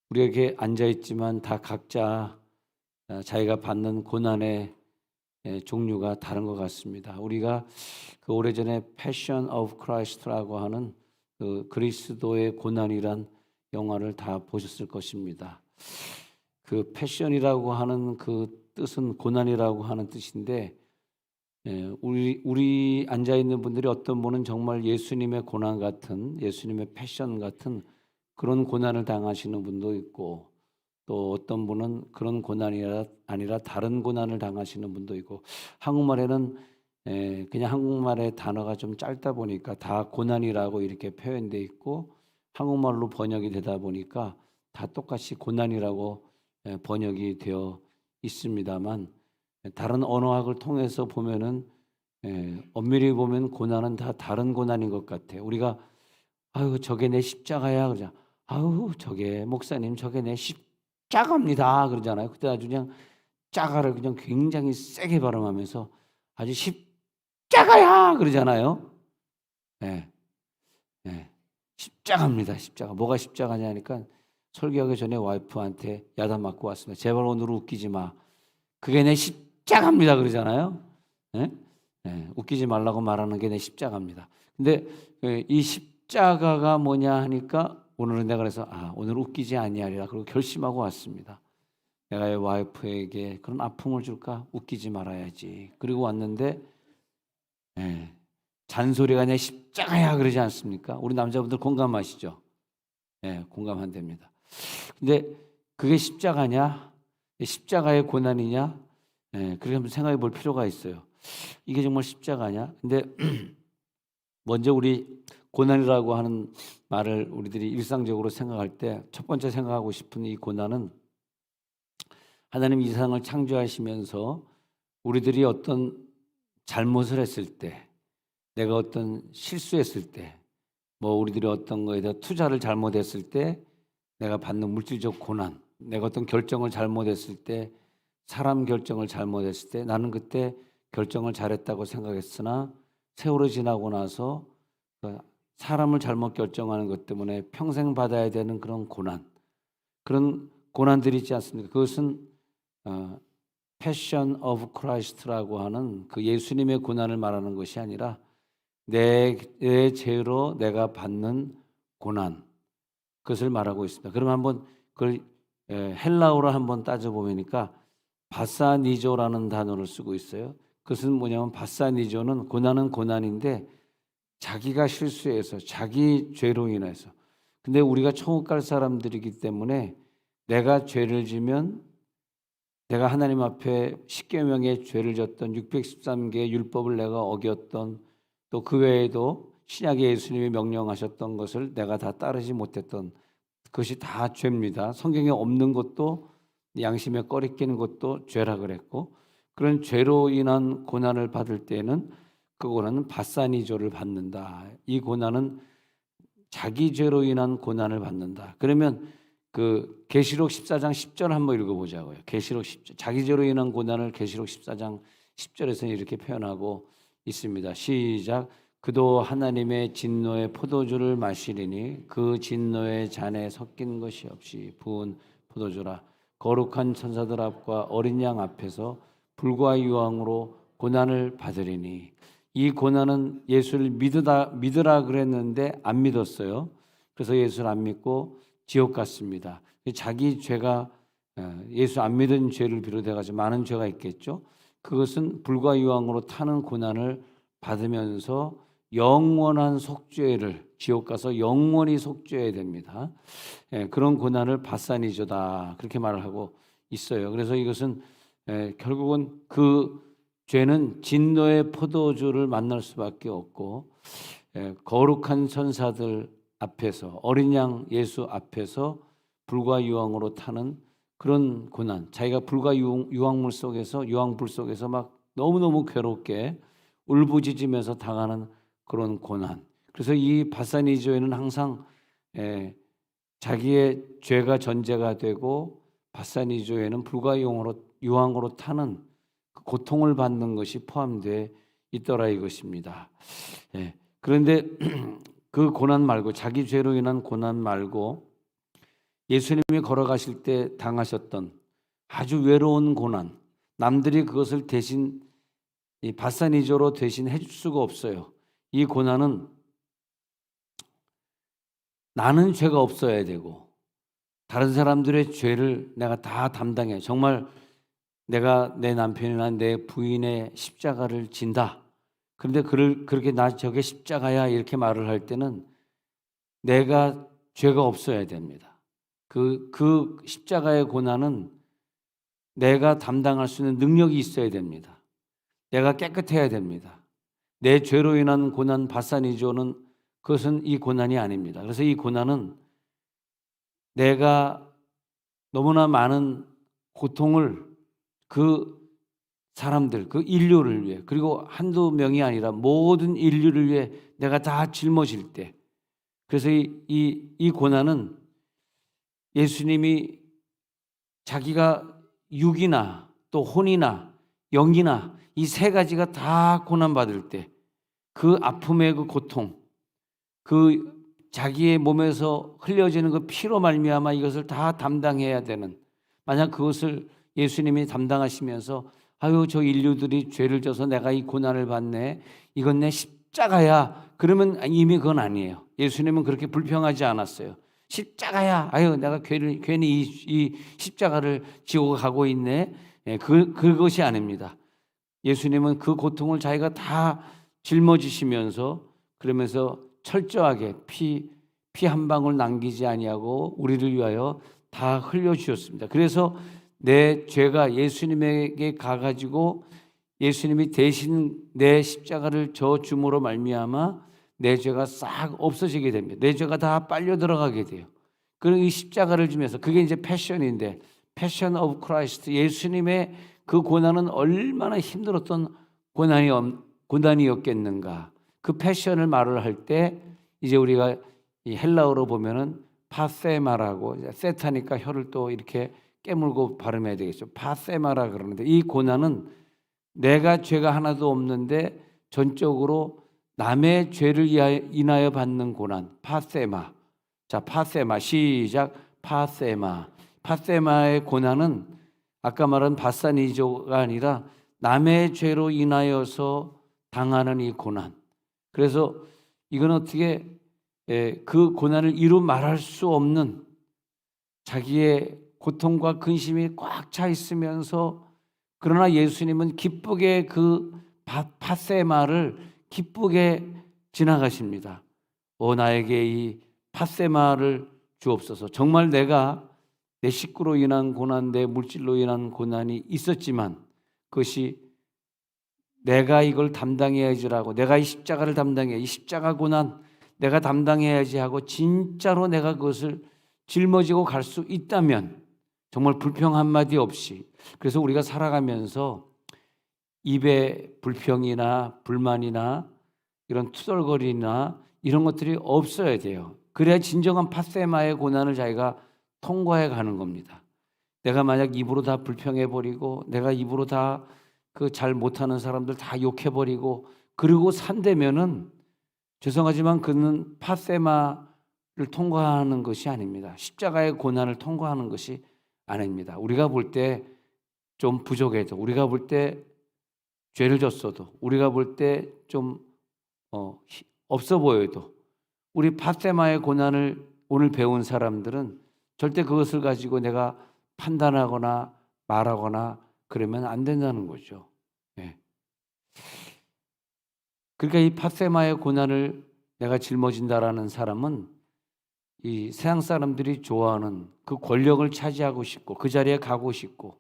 우리에게 앉아 있지만 다 각자 자기가 받는 고난의 종류가 다른 것 같습니다. 우리가 그 오래전에 Passion of Christ라고 하는 그 그리스도의 고난이란 영화를 다 보셨을 것입니다. 그 패션이라고 하는 그 뜻은 고난이라고 하는 뜻인데, 우리 앉아 있는 분들이 어떤 분은 정말 예수님의 고난 같은, 예수님의 패션 같은 그런 고난을 당하시는 분도 있고, 또 어떤 분은 그런 고난이 아니라 다른 고난을 당하시는 분도 있고, 한국말에는 그냥 한국말의 단어가 좀 짧다 보니까 다 고난이라고 이렇게 표현돼 있고, 한국말로 번역이 되다 보니까 다 똑같이 고난이라고 번역이 되어 있습니다만, 다른 언어학을 통해서 보면은 엄밀히 보면 고난은 다 다른 고난인 것 같아요. 우리가 아유 저게 내 십자가야 그러자. 아유 저게 목사님 저게 내 십자가입니다 그러잖아요. 그때 아주 그냥 자가를 그냥 굉장히 세게 발음하면서 아주 십자가야 그러잖아요. 예, 예. 십자가입니다. 십자가. 뭐가 십자가냐니까 설교하기 전에 와이프한테 야단 맞고 왔습니다. 제발 오늘 웃기지 마. 그게 내 십자가입니다 그러잖아요. 예? 예, 웃기지 말라고 말하는 게 내 십자가입니다. 근데 이 십자가가 뭐냐 하니까 오늘은 내가 그래서 오늘 웃기지 아니하리라 그리고 결심하고 왔습니다. 내가 이 와이프에게 그런 아픔을 줄까? 웃기지 말아야지. 그리고 왔는데 예, 잔소리가 내 십자가야 그러지 않습니까? 우리 남자분들 공감하시죠? 예, 공감한답니다. 근데 그게 십자가냐? 십자가의 고난이냐? 예, 그렇게 한번 생각해 볼 필요가 있어요. 이게 정말 십자가냐? 근데 먼저 우리 고난이라고 하는 말을 우리들이 일상적으로 생각할 때 첫 번째 생각하고 싶은 이 고난은 하나님 이 세상을 창조하시면서 우리들이 어떤 잘못을 했을 때, 내가 어떤 실수했을 때, 뭐 우리들이 어떤 거에 대해 투자를 잘못했을 때 내가 받는 물질적 고난, 내가 어떤 결정을 잘못했을 때, 사람 결정을 잘못했을 때 나는 그때 결정을 잘했다고 생각했으나 세월이 지나고 나서 그 사람을 잘못 결정하는 것 때문에 평생 받아야 되는 그런 고난, 그런 고난들이 있지 않습니까? 그것은 Passion of Christ라고 하는 그 예수님의 고난을 말하는 것이 아니라 내 죄로 내가 받는 고난, 그것을 말하고 있습니다. 그럼 한번 그걸 헬라어로 한번 따져보니까 바사니조라는 단어를 쓰고 있어요. 그것은 뭐냐면 바사니조는 고난은 고난인데 자기가 실수해서 자기 죄로 인해서, 근데 우리가 천국 갈 사람들이기 때문에 내가 죄를 지면 내가 하나님 앞에 십계명의 죄를 졌던 613개의 율법을 내가 어겼던, 또 그 외에도 신약의 예수님이 명령하셨던 것을 내가 다 따르지 못했던 그것이 다 죄입니다. 성경에 없는 것도, 양심에 꺼리끼는 것도 죄라 그랬고, 그런 죄로 인한 고난을 받을 때는 그 고난은 바사니조를 받는다. 이 고난은 자기 죄로 인한 고난을 받는다. 그러면 그 계시록 14장 10절 한번 읽어보자고요. 계시록 10절. 자기 죄로 인한 고난을 계시록 14장 10절에서는 이렇게 표현하고 있습니다. 시작. 그도 하나님의 진노의 포도주를 마시리니 그 진노의 잔에 섞인 것이 없이 부은 포도주라. 거룩한 천사들 앞과 어린 양 앞에서 불과 유황으로 고난을 받으리니. 이 고난은 예수를 믿으라 그랬는데 안 믿었어요. 그래서 예수를 안 믿고 지옥 갔습니다. 자기 죄가, 예수 안 믿은 죄를 비롯해 가지고 많은 죄가 있겠죠. 그것은 불과 유황으로 타는 고난을 받으면서 영원한 속죄를, 지옥 가서 영원히 속죄해야 됩니다. 그런 고난을 바사니조다 그렇게 말을 하고 있어요. 그래서 이것은 결국은 그 죄는 진노의 포도주를 만날 수밖에 없고, 거룩한 천사들 앞에서, 어린 양 예수 앞에서 불과 유황으로 타는 그런 고난, 자기가 불과 유황물 속에서, 유황불 속에서 막 너무너무 괴롭게 울부짖으면서 당하는 그런 고난. 그래서 이 바사니조에는 항상 자기의 죄가 전제가 되고, 바사니조에는 불과 유황으로 타는 그 고통을 받는 것이 포함되어 있더라 이것입니다. 그런데 그 고난 말고, 자기 죄로 인한 고난 말고 예수님이 걸어가실 때 당하셨던 아주 외로운 고난, 남들이 그것을 대신 이 바사니조로 대신 해줄 수가 없어요. 이 고난은 나는 죄가 없어야 되고 다른 사람들의 죄를 내가 다 담당해. 정말 내가 내 남편이나 내 부인의 십자가를 진다. 그런데 그렇게 나 저게 십자가야 이렇게 말을 할 때는 내가 죄가 없어야 됩니다. 그 십자가의 고난은 내가 담당할 수 있는 능력이 있어야 됩니다. 내가 깨끗해야 됩니다. 내 죄로 인한 고난 바사니조는 그것은 이 고난이 아닙니다. 그래서 이 고난은 내가 너무나 많은 고통을 그 사람들, 그 인류를 위해, 그리고 한두 명이 아니라 모든 인류를 위해 내가 다 짊어질 때, 그래서 이 고난은 예수님이 자기가 육이나 또 혼이나 영이나 이 세 가지가 다 고난받을 때 그 아픔의 그 고통, 그 자기의 몸에서 흘려지는 그 피로 말미암아 이것을 다 담당해야 되는, 만약 그것을 예수님이 담당하시면서 아유 저 인류들이 죄를 져서 내가 이 고난을 받네, 이건 내 십자가야, 그러면 이미 그건 아니에요. 예수님은 그렇게 불평하지 않았어요. 십자가야, 아유 내가 괜히 이 십자가를 지고 가고 있네. 그것이 아닙니다. 예수님은 그 고통을 자기가 다 짊어지시면서 그러면서 철저하게 피 한 방울 남기지 아니하고 우리를 위하여 다 흘려 주셨습니다. 그래서 내 죄가 예수님에게 가가지고 예수님이 대신 내 십자가를 져 줌으로 말미암아 내 죄가 싹 없어지게 됩니다. 내 죄가 다 빨려 들어가게 돼요. 그리고 이 십자가를 주면서 그게 이제 패션인데, 패션 오브 크라이스트, 예수님의 그 고난은 얼마나 힘들었던 고난이었겠는가. 그 패션을 말을 할 때 이제 우리가 이 헬라어로 보면은 파세마라고, 세타니까 혀를 또 이렇게 깨물고 발음해야 되겠죠. 파세마라 그러는데 이 고난은 내가 죄가 하나도 없는데 전적으로 남의 죄를 인하여 받는 고난, 파세마. 자, 파세마 시작. 파세마. 파세마의 고난은 아까 말한 바사니조가 아니라 남의 죄로 인하여서 당하는 이 고난. 그래서 이건 어떻게 그 고난을 이루 말할 수 없는 자기의 고통과 근심이 꽉 차 있으면서, 그러나 예수님은 기쁘게 그 팥세마를 기쁘게 지나가십니다. 나에게 이 팥세마를 주옵소서. 정말 내가 내 식구로 인한 고난, 내 물질로 인한 고난이 있었지만 그것이 내가 이걸 담당해야지라고, 내가 이 십자가를 담당해, 이 십자가 고난 내가 담당해야지 하고 진짜로 내가 그것을 짊어지고 갈 수 있다면 정말 불평 한마디 없이, 그래서 우리가 살아가면서 입에 불평이나 불만이나 이런 투덜거리나 이런 것들이 없어야 돼요. 그래야 진정한 팥세마의 고난을 자기가 통과해 가는 겁니다. 내가 만약 입으로 다 불평해버리고 내가 입으로 다 그 잘 못하는 사람들 다 욕해버리고 그리고 산다면은 죄송하지만 그는 팥세마를 통과하는 것이 아닙니다. 십자가의 고난을 통과하는 것이 아닙니다. 우리가 볼 때 좀 부족해도, 우리가 볼 때 죄를 졌어도, 우리가 볼 때 좀 없어 보여도, 우리 팥세마의 고난을 오늘 배운 사람들은 절대 그것을 가지고 내가 판단하거나 말하거나 그러면 안 된다는 거죠. 네. 그러니까 이 팥세마의 고난을 내가 짊어진다라는 사람은 이 세상 사람들이 좋아하는 그 권력을 차지하고 싶고 그 자리에 가고 싶고,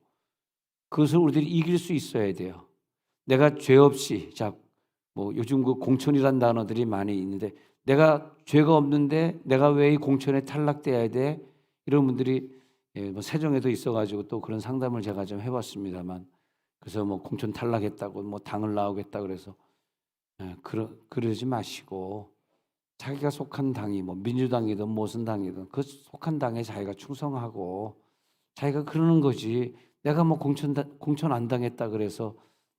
그것을 우리들이 이길 수 있어야 돼요. 내가 죄 없이, 뭐 요즘 그 공천이란 단어들이 많이 있는데 내가 죄가 없는데 내가 왜 이 공천에 탈락돼야 돼? 이런 분들이 뭐 세종에도 있어가지고 또 그런 상담을 제가 좀 해봤습니다만, 그래서 뭐 공천 탈락했다고 뭐 당을 나오겠다 그래서 그러지 마시고 자기가 속한 당이 뭐 민주당이든 무슨 당이든 그 속한 당에 자기가 충성하고 자기가 그러는 거지. 내가 뭐 공천 안 당했다 그래서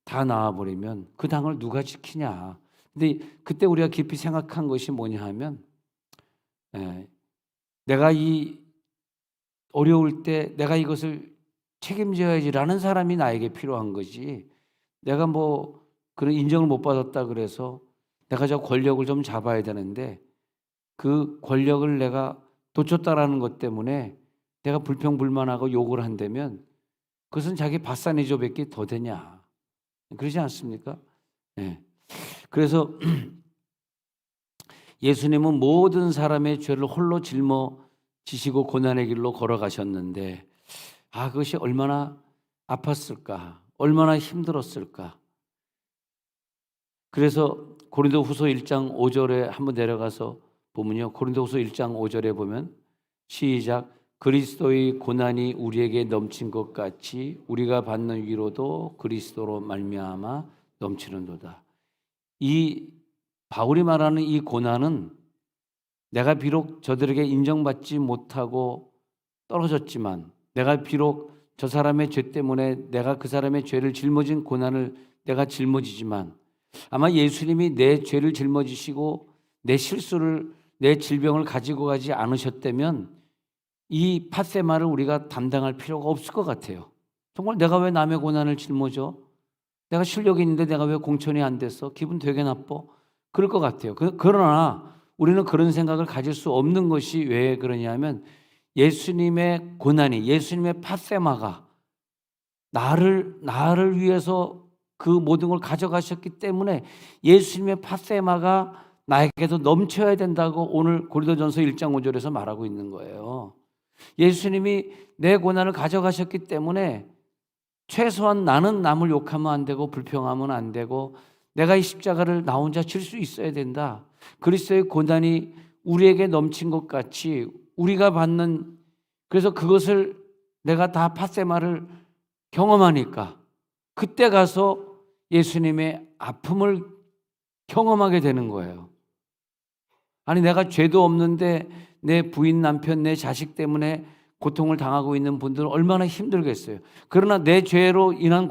다 나와버리면 그 당을 누가 지키냐. 근데 그때 우리가 깊이 생각한 것이 뭐냐 하면 내가 이 어려울 때 내가 이것을 책임져야지라는 사람이 나에게 필요한 거지. 내가 뭐 그런 인정을 못 받았다 그래서 내가 저 권력을 좀 잡아야 되는데 그 권력을 내가 놓쳤다라는 것 때문에 내가 불평불만하고 욕을 한다면 그것은 자기 밭산이조밖에 더 되냐. 그러지 않습니까? 네. 그래서 예수님은 모든 사람의 죄를 홀로 짊어지시고 고난의 길로 걸어가셨는데 그것이 얼마나 아팠을까, 얼마나 힘들었을까. 그래서 고린도후서 1장 5절에 한번 내려가서 보면요, 고린도후서 1장 5절에 보면 시작, 그리스도의 고난이 우리에게 넘친 것 같이 우리가 받는 위로도 그리스도로 말미암아 넘치는도다. 이 바울이 말하는 이 고난은 내가 비록 저들에게 인정받지 못하고 떨어졌지만, 내가 비록 저 사람의 죄 때문에 내가 그 사람의 죄를 짊어진 고난을 내가 짊어지지만, 아마 예수님이 내 죄를 짊어지시고 내 실수를, 내 질병을 가지고 가지 않으셨다면 이 팥세마를 우리가 담당할 필요가 없을 것 같아요. 정말 내가 왜 남의 고난을 짊어져? 내가 실력이 있는데 내가 왜 공천이 안 됐어? 기분 되게 나빠? 그럴 것 같아요. 그러나 우리는 그런 생각을 가질 수 없는 것이 왜 그러냐면 예수님의 고난이, 예수님의 팥세마가 나를 위해서 그 모든 걸 가져가셨기 때문에 예수님의 팥세마가 나에게도 넘쳐야 된다고 오늘 고린도전서 1장 5절에서 말하고 있는 거예요. 예수님이 내 고난을 가져가셨기 때문에 최소한 나는 남을 욕하면 안 되고 불평하면 안 되고 내가 이 십자가를 나 혼자 질 수 있어야 된다. 그리스도의 고난이 우리에게 넘친 것 같이 우리가 받는, 그래서 그것을 내가 다 팥세마를 경험하니까 그때 가서 예수님의 아픔을 경험하게 되는 거예요. 아니 내가 죄도 없는데 내 부인, 남편, 내 자식 때문에 고통을 당하고 있는 분들은 얼마나 힘들겠어요. 그러나 내 죄로 인한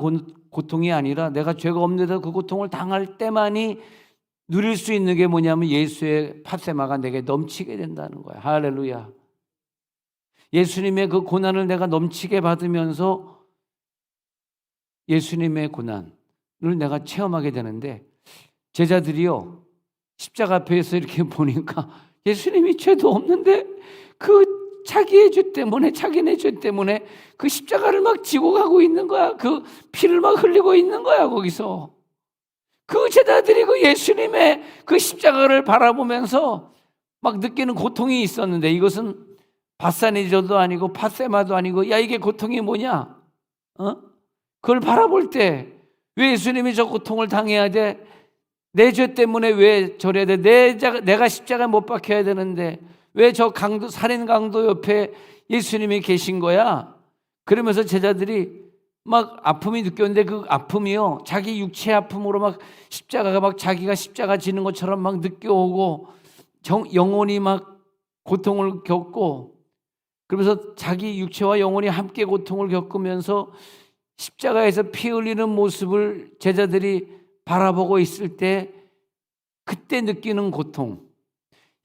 고통이 아니라 내가 죄가 없는데도 그 고통을 당할 때만이 누릴 수 있는 게 뭐냐면 예수의 팥세마가 내게 넘치게 된다는 거야. 할렐루야. 예수님의 그 고난을 내가 넘치게 받으면서 예수님의 고난을 내가 체험하게 되는데, 제자들이요 십자가 앞에서 이렇게 보니까 예수님이 죄도 없는데 그 자기의 죄 때문에, 자기네 죄 때문에 그 십자가를 막 지고 가고 있는 거야. 그 피를 막 흘리고 있는 거야. 거기서 그 제자들이 그 예수님의 그 십자가를 바라보면서 막 느끼는 고통이 있었는데, 이것은 밧산이저도 아니고 팥세마도 아니고, 야 이게 고통이 뭐냐? 그걸 바라볼 때 왜 예수님이 저 고통을 당해야 돼? 내 죄 때문에 왜 저래야 돼? 내가 십자가에 못 박혀야 되는데 왜 저 살인 강도 옆에 예수님이 계신 거야? 그러면서 제자들이 막 아픔이 느꼈는데 그 아픔이요, 자기 육체의 아픔으로 막 십자가가 막 자기가 십자가 지는 것처럼 막 느껴오고 영혼이 막 고통을 겪고, 그러면서 자기 육체와 영혼이 함께 고통을 겪으면서 십자가에서 피 흘리는 모습을 제자들이 바라보고 있을 때 그때 느끼는 고통,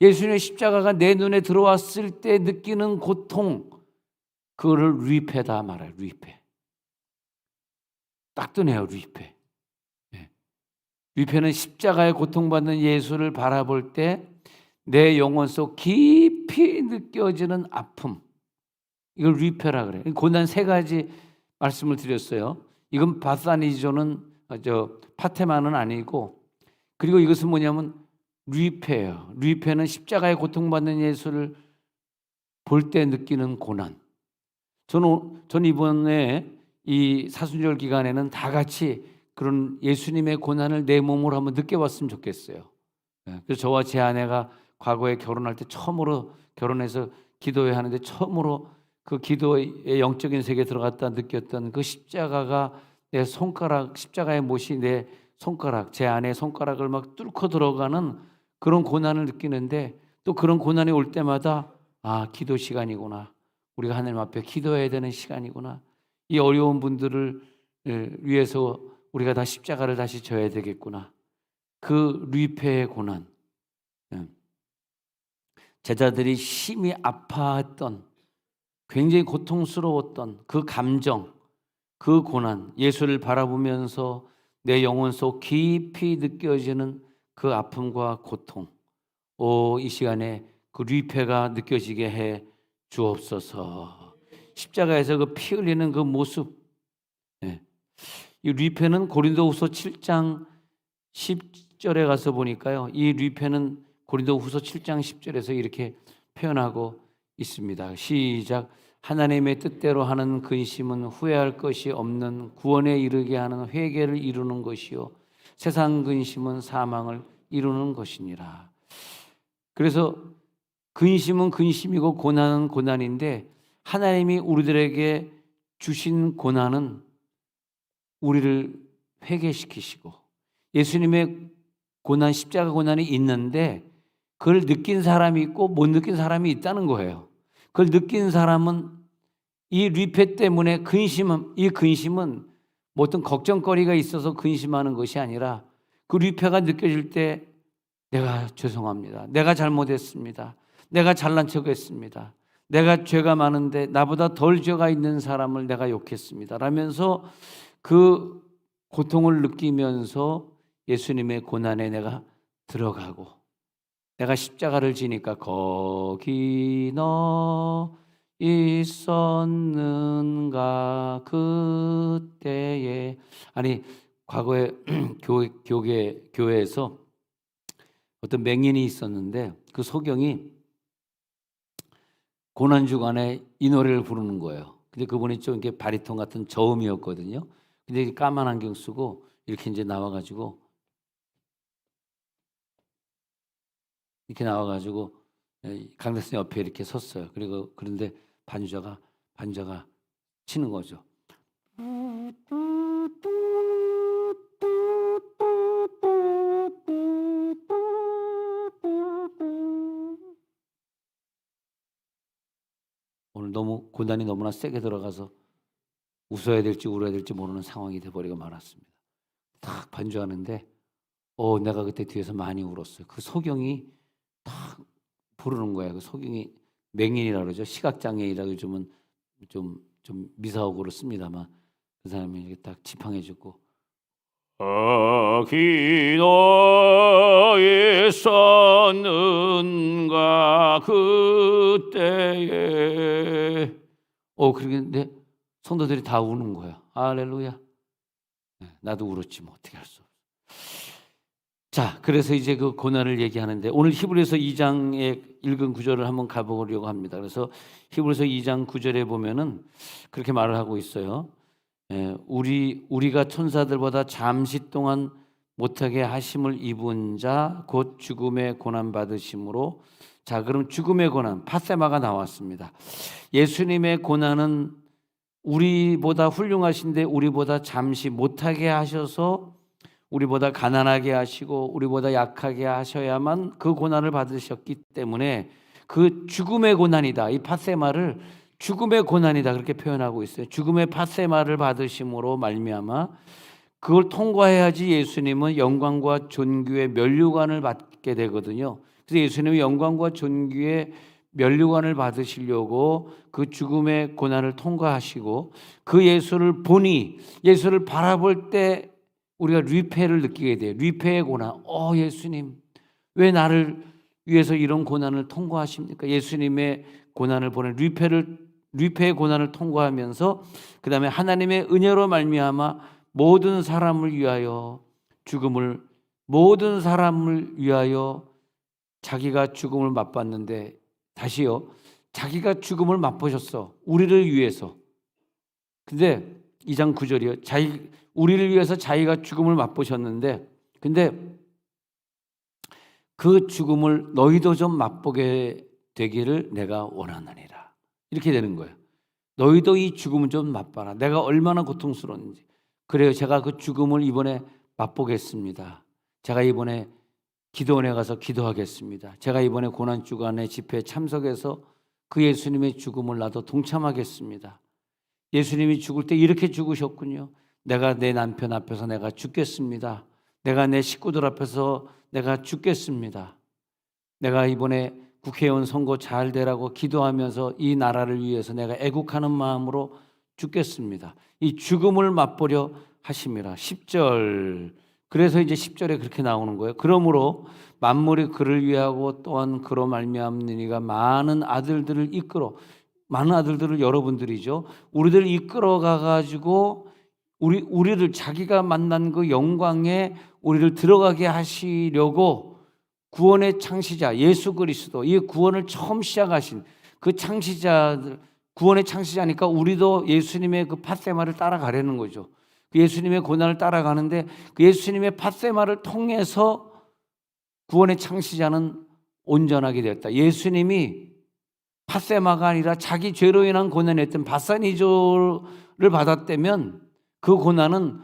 예수님의 십자가가 내 눈에 들어왔을 때 느끼는 고통, 그거를 루이페다 말해요. 루이페. 딱 뜨네요. 루이페. 루이페는 십자가에 고통받는 예수를 바라볼 때 내 영혼 속 깊이 느껴지는 아픔, 이걸 루이페라 그래요. 고난 세 가지 말씀을 드렸어요. 이건 바사니조는 파테마는 아니고, 그리고 이것은 뭐냐면 루이페예요. 루이페는 십자가에 고통받는 예수를 볼 때 느끼는 고난. 저는 이번에 이 사순절 기간에는 다 같이 그런 예수님의 고난을 내 몸으로 한번 느껴봤으면 좋겠어요. 그래서 저와 제 아내가 과거에 결혼할 때 처음으로 결혼해서 기도회 하는데 처음으로 그 기도의 영적인 세계에 들어갔다 느꼈던 그 십자가가 내 손가락, 십자가의 못이 내 손가락, 제 아내의 손가락을 막 뚫고 들어가는 그런 고난을 느끼는데, 또 그런 고난이 올 때마다 기도 시간이구나, 우리가 하나님 앞에 기도해야 되는 시간이구나, 이 어려운 분들을 위해서 우리가 다 십자가를 다시 져야 되겠구나, 그 루이페의 고난. 제자들이 심히 아파했던 굉장히 고통스러웠던 그 감정, 그 고난, 예수를 바라보면서 내 영혼 속 깊이 느껴지는 그 아픔과 고통, 이 시간에 그 리패가 느껴지게 해 주옵소서. 십자가에서 그 피 흘리는 그 모습, 예. 이 리패는 고린도후서 7장 10절에 가서 보니까요, 이 리패는 고린도후서 7장 10절에서 이렇게 표현하고 있습니다. 시작. 하나님의 뜻대로 하는 근심은 후회할 것이 없는 구원에 이르게 하는 회개를 이루는 것이요 세상 근심은 사망을 이루는 것이니라. 그래서 근심은 근심이고 고난은 고난인데, 하나님이 우리들에게 주신 고난은 우리를 회개시키시고, 예수님의 고난, 십자가 고난이 있는데 그걸 느낀 사람이 있고 못 느낀 사람이 있다는 거예요. 그걸 느낀 사람은 이 리패 때문에 이 근심은 뭐 어떤 걱정거리가 있어서 근심하는 것이 아니라, 그 리패가 느껴질 때 내가 죄송합니다, 내가 잘못했습니다, 내가 잘난 척했습니다, 내가 죄가 많은데 나보다 덜 죄가 있는 사람을 내가 욕했습니다 라면서 그 고통을 느끼면서 예수님의 고난에 내가 들어가고, 내가 십자가를 지니까 거기 너 있었는가 그때에, 아니 과거에 교회에서 어떤 맹인이 있었는데 그 소경이 고난 주간에 이 노래를 부르는 거예요. 근데 그분이 좀 이렇게 바리톤 같은 저음이었거든요. 근데 까만 안경 쓰고 이렇게 이제 나와가지고 강대선 옆에 이렇게 섰어요. 그리고 그런데 반주자가 치는 거죠. 오늘 너무 고난이 너무나 세게 들어가서 웃어야 될지 울어야 될지 모르는 상황이 돼버리고 말았습니다. 딱 반주하는데 내가 그때 뒤에서 많이 울었어요. 그 소경이 딱 부르는 거예요. 그 소경이 맹인이라 그러죠. 시각장애인이라고 요즘은 좀 미사옥으로 씁니다만, 그 사람이 이렇게 딱 지팡해주고 거기 너 있었는가 그때에 그런데 성도들이 다 우는 거야. 할렐루야. 나도 울었지 뭐 어떻게 할 수 없어. 자, 그래서 이제 그 고난을 얘기하는데, 오늘 히브리서 2장에 읽은 구절을 한번 가보려고 합니다. 그래서 히브리서 2장 9절에 보면은 그렇게 말을 하고 있어요. 우리가 천사들보다 잠시 동안 못하게 하심을 입은 자 곧 죽음의 고난 받으심으로, 자 그럼 죽음의 고난 팟세마가 나왔습니다. 예수님의 고난은 우리보다 훌륭하신데 우리보다 잠시 못하게 하셔서 우리보다 가난하게 하시고 우리보다 약하게 하셔야만 그 고난을 받으셨기 때문에 그 죽음의 고난이다, 이 팟세마를 죽음의 고난이다 그렇게 표현하고 있어요. 죽음의 팟세마를 받으심으로 말미암아 그걸 통과해야지 예수님은 영광과 존귀의 면류관을 받게 되거든요. 그래서 예수님은 영광과 존귀의 면류관을 받으시려고 그 죽음의 고난을 통과하시고, 그 예수를 보니, 예수를 바라볼 때 우리가 리패를 느끼게 돼요. 리패의 고난. 예수님 왜 나를 위해서 이런 고난을 통과하십니까? 예수님의 고난을 보내 리패의 고난을 통과하면서 그 다음에 하나님의 은혜로 말미암아 모든 사람을 위하여 모든 사람을 위하여 자기가 죽음을 맛봤는데, 다시요, 자기가 죽음을 맛보셨어. 우리를 위해서. 근데 2장 9절이요. 우리를 위해서 자기가 죽음을 맛보셨는데, 근데 그 죽음을 너희도 좀 맛보게 되기를 내가 원하느니라. 이렇게 되는 거예요. 너희도 이 죽음을 좀 맛봐라. 내가 얼마나 고통스러운지. 그래요. 제가 그 죽음을 이번에 맛보겠습니다. 제가 이번에 기도원에 가서 기도하겠습니다. 제가 이번에 고난주간의 집회에 참석해서 그 예수님의 죽음을 나도 동참하겠습니다. 예수님이 죽을 때 이렇게 죽으셨군요. 내가 내 남편 앞에서 내가 죽겠습니다. 내가 내 식구들 앞에서 내가 죽겠습니다. 내가 이번에 국회의원 선거 잘 되라고 기도하면서 이 나라를 위해서 내가 애국하는 마음으로 죽겠습니다. 이 죽음을 맛보려 하심이라. 10절. 그래서 이제 10절에 그렇게 나오는 거예요. 그러므로 만물이 그를 위하고 또한 그로 말미암느니가 많은 아들들을 여러분들이죠. 우리들 이끌어가 가지고 우리를 자기가 만난 그 영광에 우리를 들어가게 하시려고 구원의 창시자 예수 그리스도, 이 구원을 처음 시작하신 그 창시자들, 구원의 창시자니까 우리도 예수님의 그 팟세마를 따라가려는 거죠. 그 예수님의 고난을 따라가는데 그 예수님의 팟세마를 통해서 구원의 창시자는 온전하게 되었다. 예수님이 팟세마가 아니라 자기 죄로 인한 고난이 했던 바사니조를 받았다면 그 고난은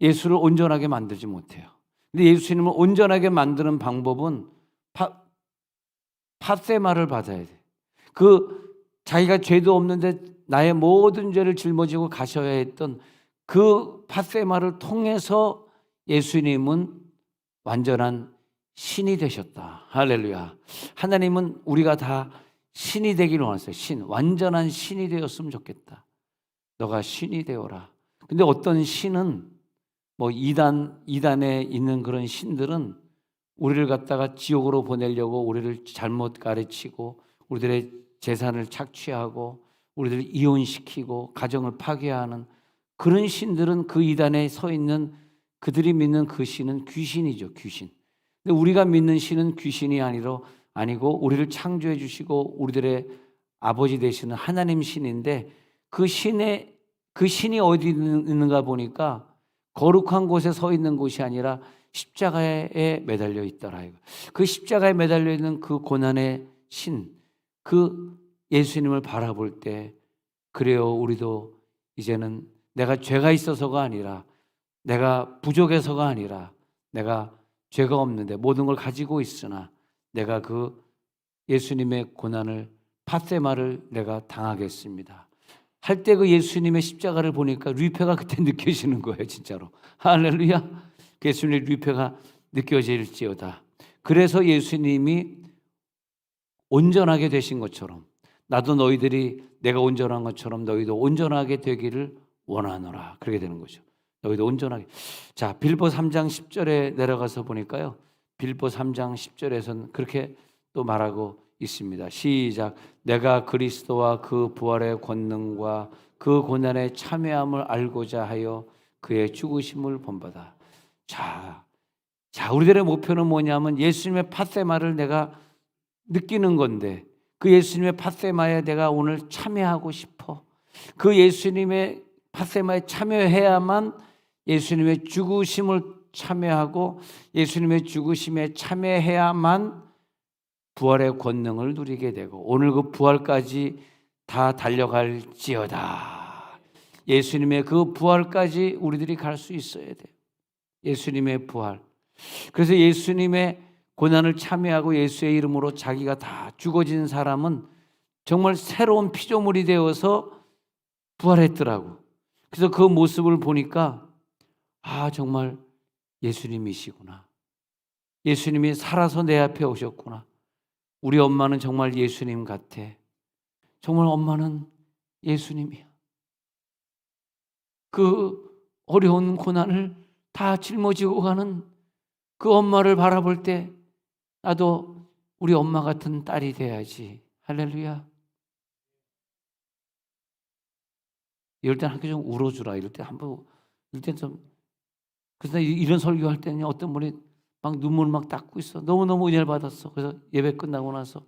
예수를 온전하게 만들지 못해요. 근데 예수님을 온전하게 만드는 방법은 팟세마를 받아야 돼. 그 자기가 죄도 없는데 나의 모든 죄를 짊어지고 가셔야 했던 그 팟세마를 통해서 예수님은 완전한 신이 되셨다. 할렐루야. 하나님은 우리가 다 신이 되기를 원하세요. 완전한 신이 되었으면 좋겠다. 너가 신이 되어라. 근데 어떤 신은 뭐 이단에 있는 그런 신들은 우리를 갖다가 지옥으로 보내려고 우리를 잘못 가르치고 우리들의 재산을 착취하고 우리들을 이혼시키고 가정을 파괴하는 그런 신들은 그 이단에 서 있는 그들이 믿는 그 신은 귀신이죠. 귀신. 근데 우리가 믿는 신은 귀신이 아니고 우리를 창조해 주시고 우리들의 아버지 되시는 하나님 신인데 그 신이 어디 있는가 보니까 거룩한 곳에 서 있는 곳이 아니라 십자가에 매달려 있더라. 그 십자가에 매달려 있는 그 고난의 신, 그 예수님을 바라볼 때 그래요. 우리도 이제는 내가 죄가 있어서가 아니라 내가 부족해서가 아니라 내가 죄가 없는데 모든 걸 가지고 있으나 내가 그 예수님의 고난을 팟세마를 내가 당하겠습니다. 할 때 그 예수님의 십자가를 보니까 류페가 그때 느껴지는 거예요. 진짜로. 할렐루야. 예수님의 류페가 느껴질지어다. 그래서 예수님이 온전하게 되신 것처럼 나도 내가 온전한 것처럼 너희도 온전하게 되기를 원하노라. 그렇게 되는 거죠. 너희도 온전하게. 자, 빌보 3장 10절에 내려가서 보니까요. 빌보 3장 10절에서는 그렇게 또 말하고 있습니다. 시작. 내가 그리스도와 그 부활의 권능과 그 고난의 참여함을 알고자 하여 그의 죽으심을 본받아. 자, 우리들의 목표는 뭐냐면 예수님의 팟세마를 내가 느끼는 건데 그 예수님의 팟세마에 내가 오늘 참여하고 싶어. 그 예수님의 팟세마에 참여해야만 예수님의 죽으심을 참여하고 예수님의 죽으심에 참여해야만 부활의 권능을 누리게 되고 오늘 그 부활까지 다 달려갈지어다. 예수님의 그 부활까지 우리들이 갈 수 있어야 돼요. 예수님의 부활. 그래서 예수님의 고난을 참여하고 예수의 이름으로 자기가 다 죽어진 사람은 정말 새로운 피조물이 되어서 부활했더라고. 그래서 그 모습을 보니까 정말 예수님이시구나. 예수님이 살아서 내 앞에 오셨구나. 우리 엄마는 정말 예수님 같아. 정말 엄마는 예수님이야. 그 어려운 고난을 다 짊어지고 가는 그 엄마를 바라볼 때 나도 우리 엄마 같은 딸이 돼야지. 할렐루야. 이럴 땐 학교 좀 울어주라. 이럴 땐 좀. 그래서 이런 설교할 때는 어떤 분이 막 눈물 막 닦고 있어. 너무너무 은혜를 받았어. 그래서 예배 끝나고 나서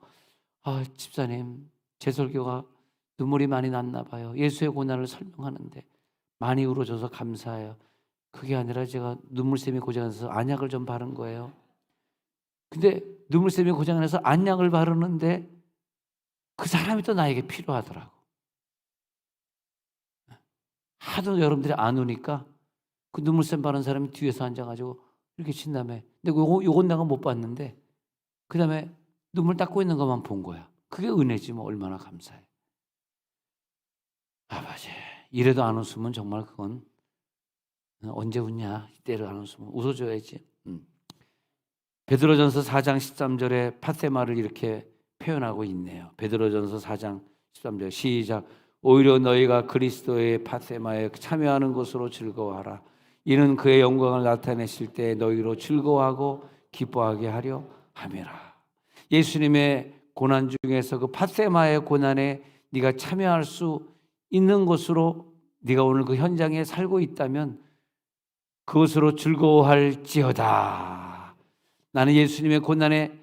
집사님 제 설교가 눈물이 많이 났나 봐요. 예수의 고난을 설명하는데 많이 울어줘서 감사해요. 그게 아니라 제가 눈물샘이 고장나서 안약을 좀 바른 거예요. 근데 눈물샘이 고장나서 안약을 바르는데 그 사람이 또 나에게 필요하더라고. 하도 여러분들이 안 오니까 그 눈물샘 바른 사람이 뒤에서 앉아가지고 이렇게 친 다음에 근데 요건 내가 못 봤는데 그 다음에 눈물 닦고 있는 것만 본 거야. 그게 은혜지 뭐. 얼마나 감사해. 아버지 이래도 안 웃으면 정말 그건 언제 웃냐. 이때를 안 웃으면 웃어줘야지. 베드로전서 4장 13절에 팟세마를 이렇게 표현하고 있네요. 베드로전서 4장 13절 시작. 오히려 너희가 그리스도의 팟세마에 참여하는 것으로 즐거워하라. 이는 그의 영광을 나타내실 때 너희로 즐거워하고 기뻐하게 하려 함이라. 예수님의 고난 중에서 그 팟세마의 고난에 네가 참여할 수 있는 것으로 네가 오늘 그 현장에 살고 있다면 그것으로 즐거워할지어다. 나는 예수님의 고난에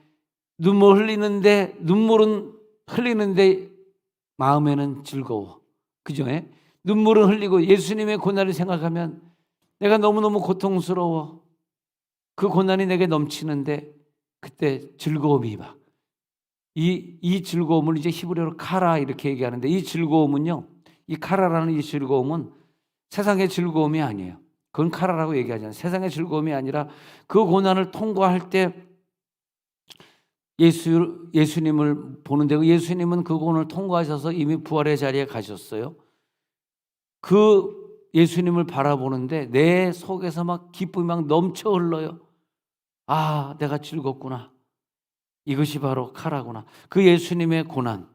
눈물은 흘리는데 마음에는 즐거워. 그죠? 눈물은 흘리고 예수님의 고난을 생각하면 내가 너무너무 고통스러워. 그 고난이 내게 넘치는데 그때 즐거움이 막 이 즐거움을 이제 히브리어로 카라 이렇게 얘기하는데 이 즐거움은요, 이 카라라는 이 즐거움은 세상의 즐거움이 아니에요. 그건 카라라고 얘기하잖아요. 세상의 즐거움이 아니라 그 고난을 통과할 때 예수님을 보는데 예수님은 그 고난을 통과하셔서 이미 부활의 자리에 가셨어요. 그 예수님을 바라보는데 내 속에서 막 기쁨이 막 넘쳐 흘러요. 아, 내가 즐겁구나. 이것이 바로 카라구나. 그 예수님의 고난.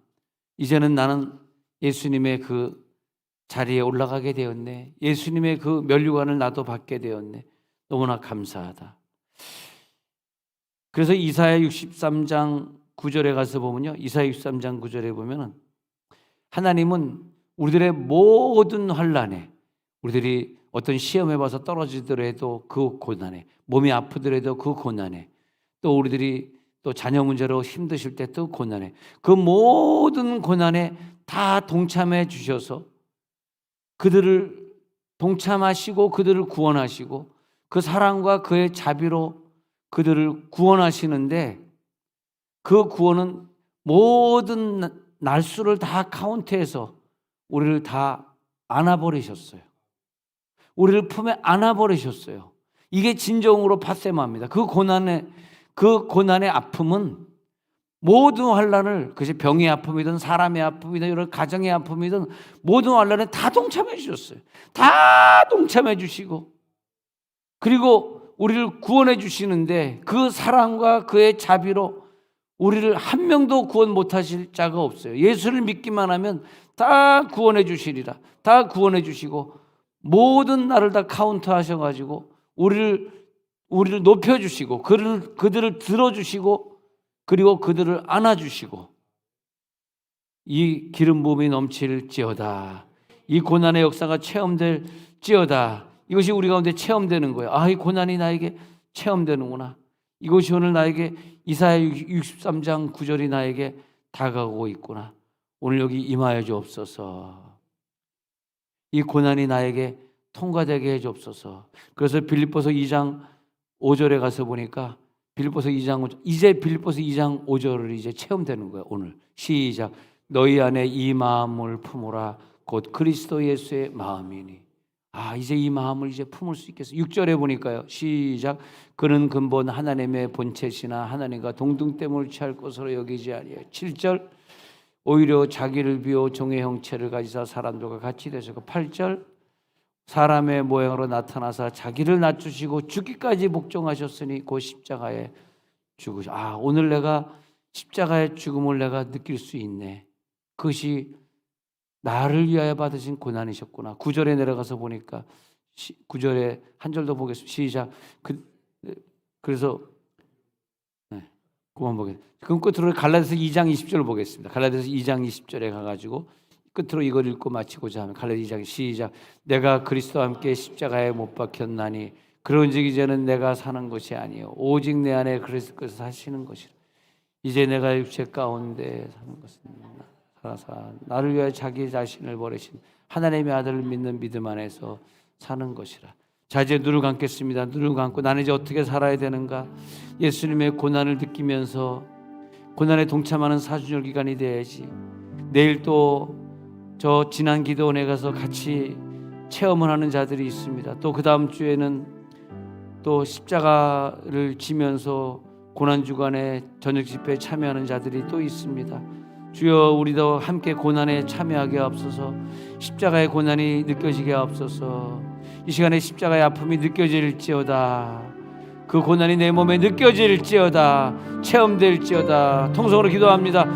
이제는 나는 예수님의 그 자리에 올라가게 되었네. 예수님의 그 면류관을 나도 받게 되었네. 너무나 감사하다. 그래서 이사야 63장 9절에 가서 보면요. 이사야 63장 9절에 보면은 하나님은 우리들의 모든 환난에, 우리들이 어떤 시험에 봐서 떨어지더라도 그 고난에, 몸이 아프더라도 그 고난에, 또 우리들이 또 자녀 문제로 힘드실 때 또 고난에, 그 모든 고난에 다 동참해 주셔서 그들을 동참하시고 그들을 구원하시고 그 사랑과 그의 자비로 그들을 구원하시는데 그 구원은 모든 날수를 다 카운트해서 우리를 다 안아버리셨어요. 우리를 품에 안아버리셨어요. 이게 진정으로 팟세마입니다. 그 고난의 아픔은 모든 환난을, 그것이 병의 아픔이든 사람의 아픔이든 여러 가정의 아픔이든 모든 환난에 다 동참해 주셨어요. 다 동참해 주시고 그리고 우리를 구원해 주시는데 그 사랑과 그의 자비로 우리를 한 명도 구원 못하실 자가 없어요. 예수를 믿기만 하면 다 구원해 주시리라. 다 구원해 주시고 모든 날을 다 카운트 하셔가지고 우리를 높여주시고 그들을 들어주시고 그리고 그들을 안아주시고 이 기름 부음이 넘칠지어다. 이 고난의 역사가 체험될지어다. 이것이 우리 가운데 체험되는 거예요. 아, 이 고난이 나에게 체험되는구나. 이것이 오늘 나에게 이사야 63장 9절이 나에게 다가오고 있구나. 오늘 여기 임하여 주옵소서. 이 고난이 나에게 통과되게 해 주옵소서. 그래서 빌립보서 2장 5절에 가서 보니까 빌립보서 2장 5절, 이제 빌립보서 2장 5절을 이제 체험되는 거예요. 오늘 시작. 너희 안에 이 마음을 품으라. 곧 그리스도 예수의 마음이니. 아, 이제 이 마음을 이제 품을 수 있겠어요. 6절에 보니까요. 시작. 그는 근본 하나님의 본체시나 하나님과 동등됨을 취할 것으로 여기지 아니에요. 7절. 오히려 자기를 비워 종의 형체를 가지사 사람들과 같이 되시고 8절. 사람의 모양으로 나타나사 자기를 낮추시고 죽기까지 복종하셨으니 그 십자가에 죽으시. 아, 오늘 내가 십자가의 죽음을 내가 느낄 수 있네. 그것이 나를 위하여 받으신 고난이셨구나. 9절에 내려가서 보니까 9절에 한 절 더 보겠습니다. 시작. 그래서 그만 보겠습니다. 그럼 끝으로 갈라디아서 2장 20절을 보겠습니다. 갈라디아서 2장 20절에 가가지고 끝으로 이걸 읽고 마치고자 하면 갈라디아서 2장 시작. 내가 그리스도와 함께 십자가에 못 박혔나니 그런즉 이제는 내가 사는 것이 아니요 오직 내 안에 그리스도께서 사시는 것이라. 이제 내가 육체 가운데 사는 것은 살아서 나를 위하여 자기 자신을 버리신 하나님의 아들을 믿는 믿음 안에서 사는 것이라. 자, 이제 눈을 감겠습니다. 눈을 감고 나는 이제 어떻게 살아야 되는가? 예수님의 고난을 느끼면서 고난에 동참하는 사순절 기간이 돼야지. 내일 또 저 지난 기도원에 가서 같이 체험을 하는 자들이 있습니다. 또 그 다음 주에는 또 십자가를 지면서 고난 주간에 저녁 집회에 참여하는 자들이 또 있습니다. 주여, 우리도 함께 고난에 참여하게 하옵소서. 십자가의 고난이 느껴지게 하옵소서. 이 시간에 십자가의 아픔이 느껴질지어다. 그 고난이 내 몸에 느껴질지어다, 체험될지어다. 통성으로 기도합니다.